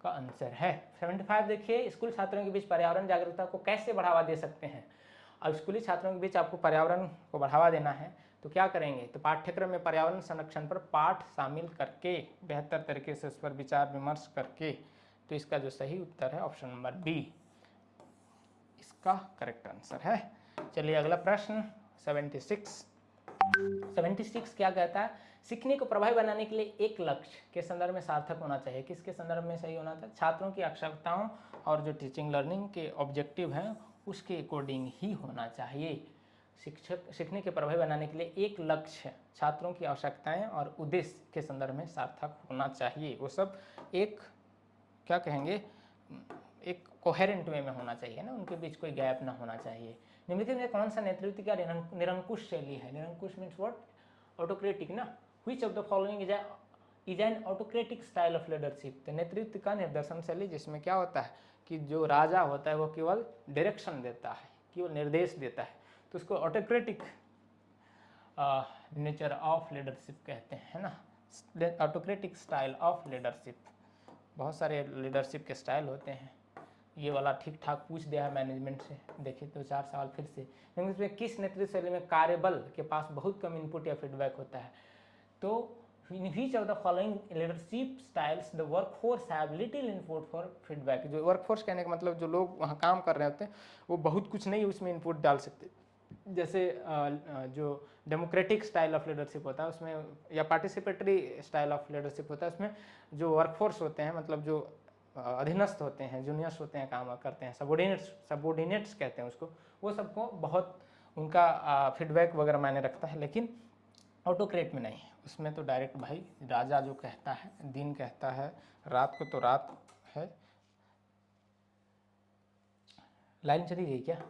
का आंसर है। 75 देखिए, स्कूल छात्रों के बीच पर्यावरण जागरूकता को कैसे बढ़ावा दे सकते हैं। अब स्कूली छात्रों के बीच आपको पर्यावरण को बढ़ावा देना है तो क्या करेंगे, तो पाठ्यक्रम में पर्यावरण संरक्षण पर पाठ शामिल करके बेहतर तरीके से उस पर विचार विमर्श करके, तो इसका जो सही उत्तर है ऑप्शन नंबर बी इसका करेक्ट आंसर है। चलिए अगला प्रश्न 76 क्या कहता है? सीखने को प्रभावी बनाने के लिए एक लक्ष्य के संदर्भ में सार्थक होना चाहिए। किसके संदर्भ में सही होना चाहिए? छात्रों की आवश्यकताओं और जो टीचिंग लर्निंग के ऑब्जेक्टिव हैं उसके अकॉर्डिंग ही होना चाहिए। शिक्षक सीखने के प्रभावी बनाने के लिए एक लक्ष्य, छात्रों की आवश्यकताएं और उद्देश्य के संदर्भ में सार्थक होना चाहिए। वो सब एक क्या कहेंगे, एक कोहेरेंट वे में होना चाहिए ना, उनके बीच कोई गैप ना होना चाहिए। निम्नलिखित में कौन सा नेतृत्व का निरंकुश शैली है? निरंकुश मीन्स व्हाट? ऑटोक्रेटिक ना। Which of the following is an autocratic style of leadership? तो नेतृत्व का निर्देशन शैली जिसमें क्या होता है कि जो राजा होता है वो केवल डायरेक्शन देता है, केवल निर्देश देता है, तो उसको ऑटोक्रेटिक नेचर ऑफ लीडरशिप कहते हैं ना, ऑटोक्रेटिक स्टाइल ऑफ लीडरशिप। बहुत सारे लीडरशिप के स्टाइल होते हैं। ये वाला ठीक ठाक पूछ दिया है मैनेजमेंट से, देखिए तो 4 सवाल फिर से। इसमें किस नेतृत्व शैली में कार्यबल के पास बहुत कम इनपुट या फीडबैक होता है? तो in which of the following leadership styles the workforce have little input for feedback? जो वर्कफोर्स कहने का मतलब जो लोग वहाँ काम कर रहे होते हैं वो बहुत कुछ नहीं उसमें इनपुट डाल सकते। जैसे जो डेमोक्रेटिक स्टाइल ऑफ लीडरशिप होता है उसमें, या पार्टिसिपेटरी स्टाइल ऑफ लीडरशिप होता है, उसमें जो वर्कफोर्स होते हैं मतलब जो अधीनस्थ होते हैं, जूनियर्स होते हैं, काम करते हैं, सबोर्डिनेट्स कहते हैं उसको, वो सबको बहुत उनका फीडबैक वगैरह मायने रखता है, लेकिन ऑटोक्रेट में नहीं। उसमें तो डायरेक्ट भाई राजा जो कहता है, दिन कहता है, रात को तो रात है। लाइन चली गई क्या?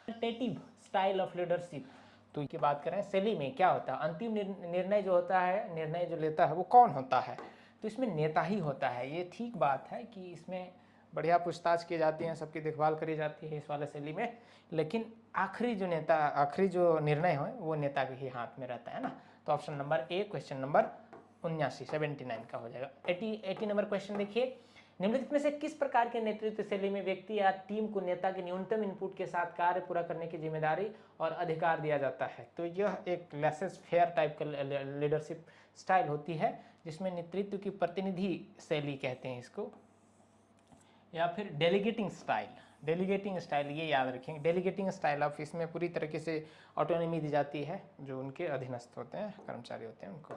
टेटिव स्टाइल ऑफ लीडरशिप, तो की बात करें शैली में क्या होता है? अंतिम निर्णय जो होता है, निर्णय जो लेता है वो कौन होता है? तो इसमें नेता ही होता है। ये ठीक बात है कि इसमें बढ़िया पूछताछ की जाती है, सबकी देखभाल करी जाती है इस वाले शैली में, लेकिन आखिरी जो नेता, आखिरी जो निर्णय हो वो नेता के ही हाथ में रहता है ना। तो option number A question number 79 का हो जाएगा। 80 नंबर क्वेश्चन देखिए, निम्नलिखित में से किस प्रकार के नेतृत्व शैली में व्यक्ति या टीम को नेता के न्यूनतम इनपुट के साथ कार्य पूरा करने की जिम्मेदारी और अधिकार दिया जाता है? तो यह एक लेसेस फेयर टाइप का लीडरशिप स्टाइल होती है, जिसमें नेतृत्व की प्रतिनिधि शैली कहते हैं इसको, या फिर डेलीगेटिंग स्टाइल। डेलीगेटिंग स्टाइल ये याद रखेंगे, डेलीगेटिंग स्टाइल ऑफ, इसमें पूरी तरीके से ऑटोनॉमी दी जाती है जो उनके अधीनस्थ होते हैं, कर्मचारी होते हैं उनको।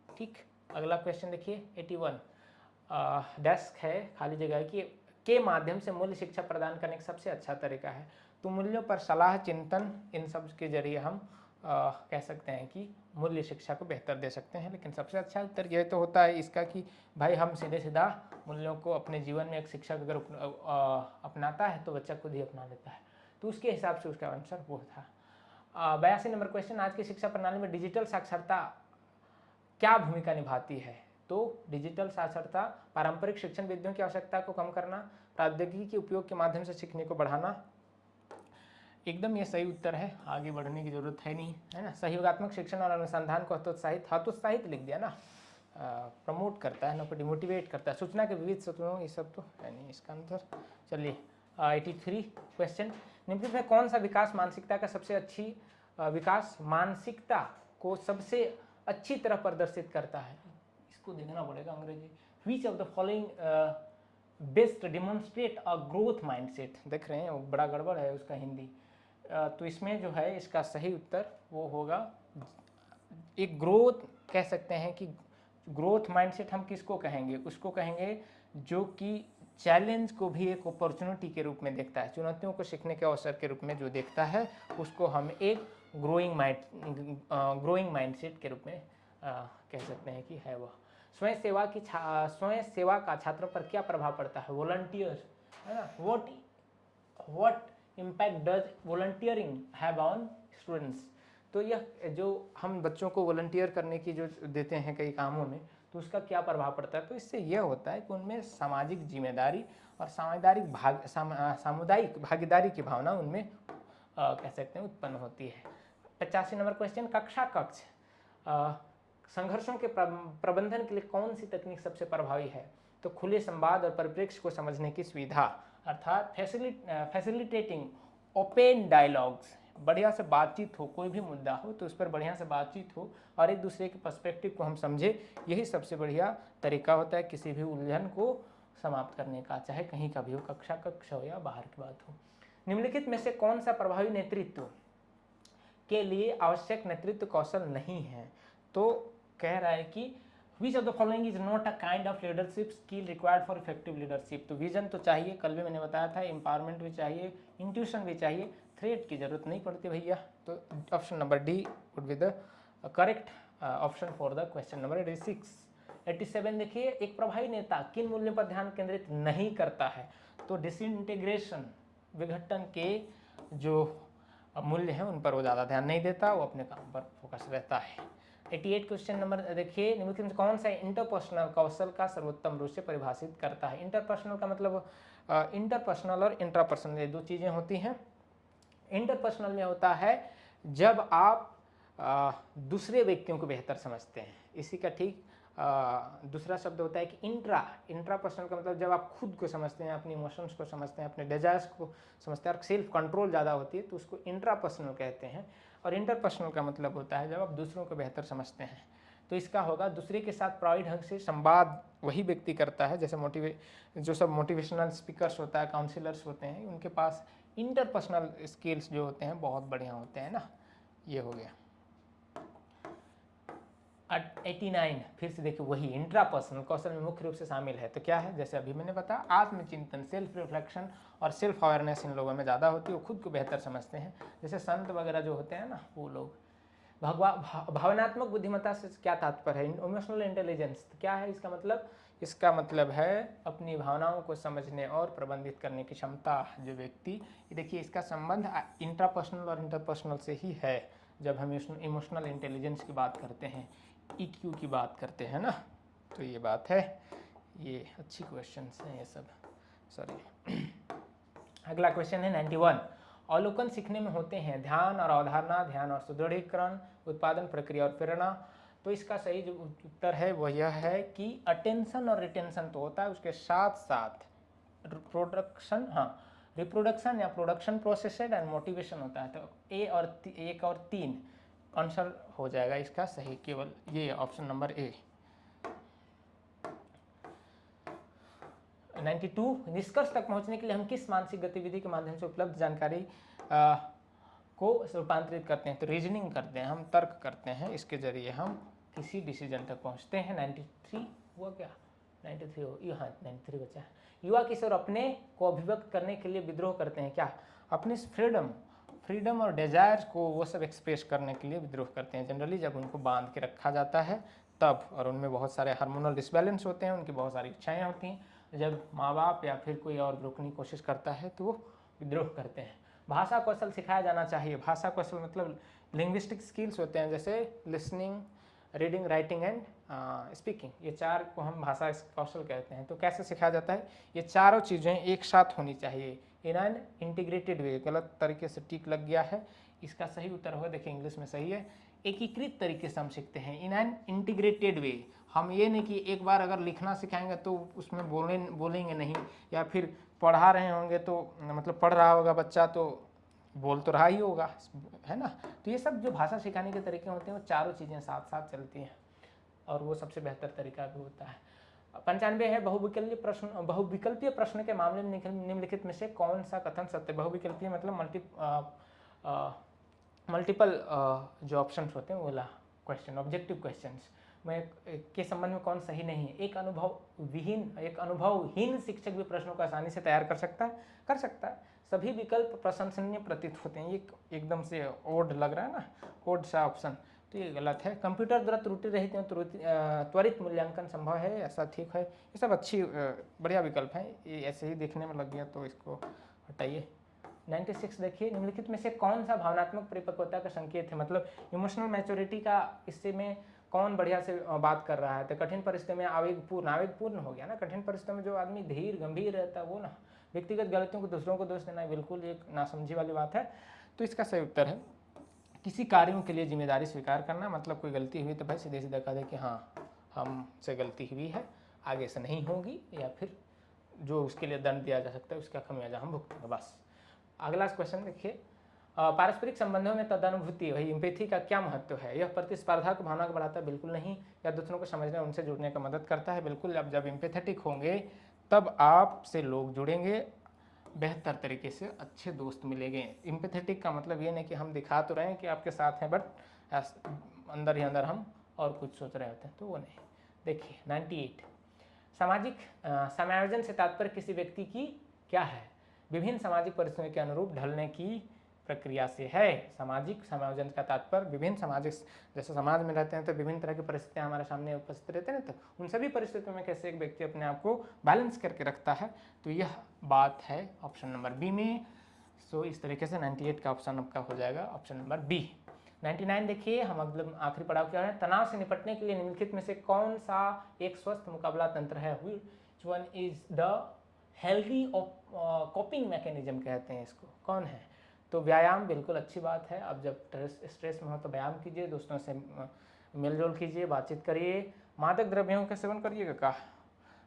ठीक, अगला क्वेश्चन देखिए 81। डेस्क है, खाली जगह की के माध्यम से मूल्य शिक्षा प्रदान करने का सबसे अच्छा तरीका है? तो मूल्यों पर सलाह, चिंतन, इन सब के जरिए हम कह सकते हैं कि मूल्य शिक्षा को बेहतर दे सकते हैं। लेकिन सबसे अच्छा उत्तर यह तो होता है इसका कि भाई हम सीधे सीधा मूल्यों को अपने जीवन में, एक शिक्षक अगर अपनाता है तो बच्चा खुद ही अपना लेता है। तो उसके हिसाब से उसका आंसर वो था। 82 नंबर क्वेश्चन, आज की शिक्षा प्रणाली में डिजिटल साक्षरता क्या भूमिका निभाती है? तो डिजिटल साक्षरता पारंपरिक शिक्षण विधियों की आवश्यकता को कम करना, प्रौद्योगिकी के उपयोग के माध्यम से सीखने को बढ़ाना। एकदम ये सही उत्तर है, आगे बढ़ने की जरूरत है नहीं, है ना। सहयोगात्मक शिक्षण और अनुसंधान को हतोत्साहित लिख दिया ना, प्रमोट करता है ना, डिमोटिवेट करता है। सूचना के विविध स्रोतों, ये सब तो है नहीं इसका आंसर। चलिए 83 क्वेश्चन, निम्नलिखित में कौन सा विकास मानसिकता का सबसे अच्छी विकास मानसिकता को सबसे अच्छी तरह प्रदर्शित करता है? इसको देखना पड़ेगा अंग्रेजी। Which of the following best demonstrate a growth mindset? देख रहे हैं वो बड़ा गड़बड़ है उसका हिंदी। तो इसमें जो है इसका सही उत्तर वो होगा, एक ग्रोथ कह सकते हैं कि ग्रोथ माइंडसेट हम किसको कहेंगे? उसको कहेंगे जो कि चैलेंज को भी एक अपॉर्चुनिटी के रूप में देखता है, चुनौतियों को सीखने के अवसर के रूप में जो देखता है उसको हम एक ग्रोइंग माइंडसेट के रूप में कह सकते हैं कि है वह। स्वयं सेवा का छात्रों पर क्या प्रभाव पड़ता है? वॉलंटियर्स, है ना। What impact does volunteering have on students? तो यह जो हम बच्चों को वॉलंटियर करने की जो देते हैं कई कामों में, तो उसका क्या प्रभाव पड़ता है? तो इससे यह होता है कि उनमें सामाजिक जिम्मेदारी और सामुदायिक भागीदारी की भावना उनमें कह सकते हैं उत्पन्न होती है। 85 नंबर क्वेश्चन, कक्षा कक्ष संघर्षों के प्रबंधन के लिए कौन सी तकनीक सबसे प्रभावी है? तो खुले संवाद और परिप्रेक्ष्य को समझने की सुविधा, अर्थात फैसिलिटेटिंग ओपन डायलॉग्स, बढ़िया से बातचीत हो, कोई भी मुद्दा हो तो उस पर बढ़िया से बातचीत हो और एक दूसरे के पर्सपेक्टिव को हम समझे, यही सबसे बढ़िया तरीका होता है किसी भी उलझन को समाप्त करने का, चाहे कहीं का भी हो, कक्षा कक्ष हो या बाहर की बात हो। निम्नलिखित में से कौन सा प्रभावी नेतृत्व के लिए आवश्यक नेतृत्व कौशल नहीं है? तो कह रहा है कि which of the following is not a kind of leadership skill required for effective leadership. तो विजन तो चाहिए, कल भी मैंने बताया था, एम्पावरमेंट भी चाहिए, इंट्यूशन भी चाहिए, थ्रेट की जरूरत नहीं पड़ती भैया। तो option number D would be the correct option for the question number 86। 87 देखिए, एक प्रभावी नेता किन मूल्यों पर ध्यान केंद्रित नहीं करता है? तो डिसइंटीग्रेशन, विघटन के जो मूल्य हैं उन पर वो ज़्यादा ध्यान नहीं देता, वो अपने काम पर फोकस रहता है। 88 क्वेश्चन नंबर देखिए, निम्नलिखित में कौन सा इंटरपर्सनल कौशल का सर्वोत्तम रूप से परिभाषित करता है? इंटरपर्सनल का मतलब इंटरपर्सनल और इंट्रापर्सनल ये दो चीज़ें होती हैं। इंटरपर्सनल में होता है जब आप दूसरे व्यक्तियों को बेहतर समझते हैं, इसी का ठीक दूसरा शब्द होता है कि इंट्रापर्सनल का मतलब जब आप खुद को समझते हैं, अपने इमोशंस को समझते हैं, अपने डिजायर्स को समझते हैं और सेल्फ कंट्रोल ज़्यादा होती है, तो उसको इंट्रापर्सनल कहते हैं। और इंटरपर्सनल का मतलब होता है जब आप दूसरों को बेहतर समझते हैं। तो इसका होगा दूसरे के साथ प्रभावी ढंग से संवाद वही व्यक्ति करता है, जैसे जो सब मोटिवेशनल स्पीकर्स होता है, काउंसिलर्स होते हैं, उनके पास इंटरपर्सनल स्किल्स जो होते हैं बहुत बढ़िया होते हैं ना। ये हो गया 89। फिर से देखिए, वही इंट्रापर्सनल कौशल में मुख्य रूप से शामिल है। तो क्या है, जैसे अभी मैंने बताया, आत्मचिंतन, सेल्फ रिफ्लेक्शन और सेल्फ अवेयरनेस इन लोगों में ज़्यादा होती है, वो खुद को बेहतर समझते हैं। जैसे संत वगैरह जो होते हैं ना, वो लोग भावनात्मक बुद्धिमत्ता से क्या तात्पर्य है? इमोशनल इंटेलिजेंस क्या है इसका मतलब? इसका मतलब है अपनी भावनाओं को समझने और प्रबंधित करने की क्षमता जो व्यक्ति, देखिए इसका संबंध इंट्रापर्सनल और इंटरपर्सनल से ही है। जब हम इमोशनल इंटेलिजेंस की बात करते हैं, ईक्यू की बात करते हैं ना, तो ये बात है। ये अच्छी क्वेश्चंस हैं ये सब, सॉरी। अगला क्वेश्चन है 91। अवलोकन सीखने में होते हैं ध्यान और अवधारणा, ध्यान और सुदृढ़ीकरण, उत्पादन, प्रक्रिया और प्रेरणा। तो इसका सही जो उत्तर है वो यह है कि अटेंशन और रिटेंशन तो होता है, उसके साथ साथ प्रोडक्शन, रिप्रोडक्शन या प्रोडक्शन प्रोसेसेड एंड मोटिवेशन होता है। तो एक और 3 आंसर हो जाएगा इसका सही, केवल ये ऑप्शन नंबर ए। 92। निष्कर्ष तक पहुंचने के लिए हम किस मानसिक गतिविधि के माध्यम से उपलब्ध जानकारी को रूपांतरित करते हैं? तो रीजनिंग करते हैं, हम तर्क करते हैं, इसके जरिए हम किसी डिसीजन तक पहुंचते हैं। 93 हुआ क्या? 93 हो, हाँ 93 बचा है। युवा किशोर अपने को अभिव्यक्त करने के लिए विद्रोह करते हैं क्या? अपनी फ्रीडम और डिजायर्स को वो सब एक्सप्रेस करने के लिए विद्रोह करते हैं जनरली, जब उनको बांध के रखा जाता है तब, और उनमें बहुत सारे हार्मोनल डिसबैलेंस होते हैं, उनकी बहुत सारी इच्छाएं होती हैं। जब माँ बाप या फिर कोई और रोकने की कोशिश करता है तो वो विद्रोह करते हैं। भाषा कौशल सिखाया जाना चाहिए। भाषा कौशल मतलब लिंग्विस्टिक स्किल्स होते हैं, जैसे listening, reading, writing and speaking, ये 4 को हम भाषा कौशल कहते हैं। तो कैसे सिखाया जाता है? ये चारों चीज़ें एक साथ होनी चाहिए इन एन इंटीग्रेटेड वे। गलत तरीके से टिक लग गया है, इसका सही उत्तर होगा, देखिए इंग्लिश में सही है, एकीकृत तरीके से हम सीखते हैं इन एन इंटीग्रेटेड वे। हम ये नहीं कि एक बार अगर लिखना सिखाएंगे तो उसमें बोलेंगे नहीं, या फिर पढ़ा रहे होंगे तो मतलब पढ़ रहा होगा बच्चा तो बोल तो रहा ही होगा, है ना। तो ये सब जो भाषा सिखाने के तरीके होते हैं वो चारों चीज़ें साथ साथ चलती हैं, और वो सबसे बेहतर तरीका भी होता है। 95 है बहुविकल्पीय प्रश्न के मामले में निम्नलिखित में से कौन सा कथन सत्य? बहुविकल्पीय मतलब मल्टीपल जो ऑप्शन होते हैं वो वाला क्वेश्चन, ऑब्जेक्टिव क्वेश्चंस में के संबंध में कौन सही नहीं है? एक अनुभवहीन शिक्षक भी प्रश्नों को आसानी से तैयार कर सकता है। सभी विकल्प प्रशंसनीय प्रतीत होते हैं। ये एकदम से ओड लग रहा है ना, ओड सा ऑप्शन, तो ये गलत है। कंप्यूटर द्वारा त्रुटि रहित त्वरित मूल्यांकन संभव है, ऐसा ठीक है। ये सब अच्छी बढ़िया विकल्प है, ये ऐसे ही देखने में लग गया तो इसको हटाइए। 96 देखिए, निम्नलिखित में से कौन सा भावनात्मक परिपक्वता का संकेत है? मतलब इमोशनल मैच्योरिटी का इससे में कौन बढ़िया से बात कर रहा है? तो कठिन परिस्थिति में आवेगपूर्ण हो गया ना। कठिन परिस्थिति में जो आदमी धीर गंभीर रहता है वो ना, व्यक्तिगत गलतियों को दूसरों को दोष देना बिल्कुल एक नासमझी वाली बात है। तो इसका सही उत्तर है किसी कार्यों के लिए जिम्मेदारी स्वीकार करना। मतलब कोई गलती हुई तो भाई सीधे सीधे कह दे कि हाँ हमसे गलती हुई है, आगे से नहीं होगी, या फिर जो उसके लिए दंड दिया जा सकता है उसका खमियाजा हम भुगतेंगे, बस। अगला क्वेश्चन देखिए, पारस्परिक संबंधों में तदानुभूति वही एम्पैथी का क्या महत्व है? यह प्रतिस्पर्धा की भावना को बढ़ाता है? बिल्कुल नहीं। या दूसरों को समझने, उनसे जुड़ने का मदद करता है? बिल्कुल। अब जब एम्पैथेटिक होंगे तब आपसे लोग जुड़ेंगे, बेहतर तरीके से अच्छे दोस्त मिलेंगे। एम्पैथेटिक का मतलब ये नहीं कि हम दिखा तो रहे हैं कि आपके साथ हैं, बट अंदर ही अंदर हम और कुछ सोच रहे होते हैं, तो वो नहीं। देखिए 98, सामाजिक समायोजन से तात्पर्य किसी व्यक्ति की क्या है? विभिन्न सामाजिक परिस्थितियों के अनुरूप ढलने की प्रक्रिया से है। सामाजिक समायोजन का तात्पर्य विभिन्न सामाजिक, जैसे समाज में रहते हैं तो विभिन्न तरह की परिस्थितियां हमारे सामने उपस्थित रहते हैं, तो उन सभी परिस्थितियों में कैसे एक व्यक्ति अपने आप को बैलेंस करके रखता है, तो यह बात है ऑप्शन नंबर बी में। सो इस तरीके से 98 का ऑप्शन आपका हो जाएगा ऑप्शन नंबर बी। 99 देखिए, हम अगले आखिरी पड़ाव क्या है? तनाव से निपटने के लिए निम्नलिखित में से कौन सा एक स्वस्थ मुकाबला तंत्र है? Which one is the healthy कॉपिंग mechanism कहते हैं इसको, कौन है? तो व्यायाम बिल्कुल अच्छी बात है। अब जब स्ट्रेस में हो तो व्यायाम कीजिए, दोस्तों से मिलजुल कीजिए, बातचीत करिए, मादक द्रव्यों का सेवन करिएगा का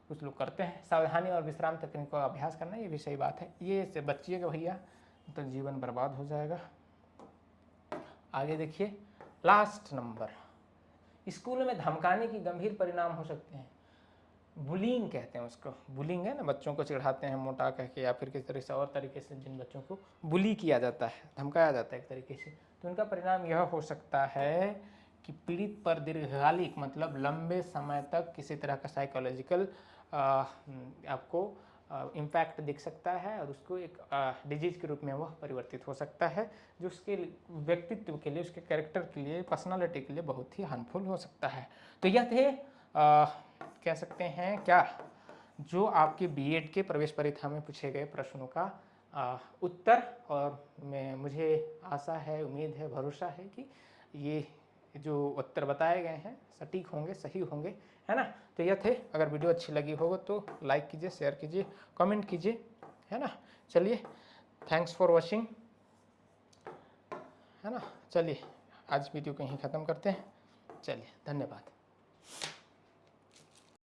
कुछ लोग करते हैं। सावधानी और विश्राम तकनीक का अभ्यास करना, ये भी सही बात है, ये से बचिएगा भैया, तो जीवन बर्बाद हो जाएगा। आगे देखिए लास्ट नंबर, स्कूल में धमकाने की गंभीर परिणाम हो सकते हैं। बुलिंग कहते हैं उसको, बुलिंग है ना, बच्चों को चिढ़ाते हैं मोटा कह के या फिर किसी तरह से और तरीके से जिन बच्चों को बुली किया जाता है, धमकाया जाता है एक तरीके से, तो उनका परिणाम यह हो सकता है कि पीड़ित पर दीर्घकालिक मतलब लंबे समय तक किसी तरह का साइकोलॉजिकल आपको इम्पैक्ट दिख सकता है और उसको एक डिजीज के रूप में वह परिवर्तित हो सकता है, जो उसके व्यक्तित्व के लिए, उसके कैरेक्टर के लिए, पर्सनालिटी के लिए बहुत ही हार्मफुल हो सकता है। तो यह थे कह सकते हैं क्या, जो आपके बीएड के प्रवेश परीक्षा में पूछे गए प्रश्नों का उत्तर, और मुझे आशा है, उम्मीद है, भरोसा है कि ये जो उत्तर बताए गए हैं सटीक होंगे, सही होंगे, है ना। तो यह थे, अगर वीडियो अच्छी लगी होगा तो लाइक कीजिए, शेयर कीजिए, कमेंट कीजिए, है ना। चलिए, थैंक्स फॉर वॉचिंग, है ना। चलिए आज वीडियो को यहीं ख़त्म करते हैं। चलिए, धन्यवाद।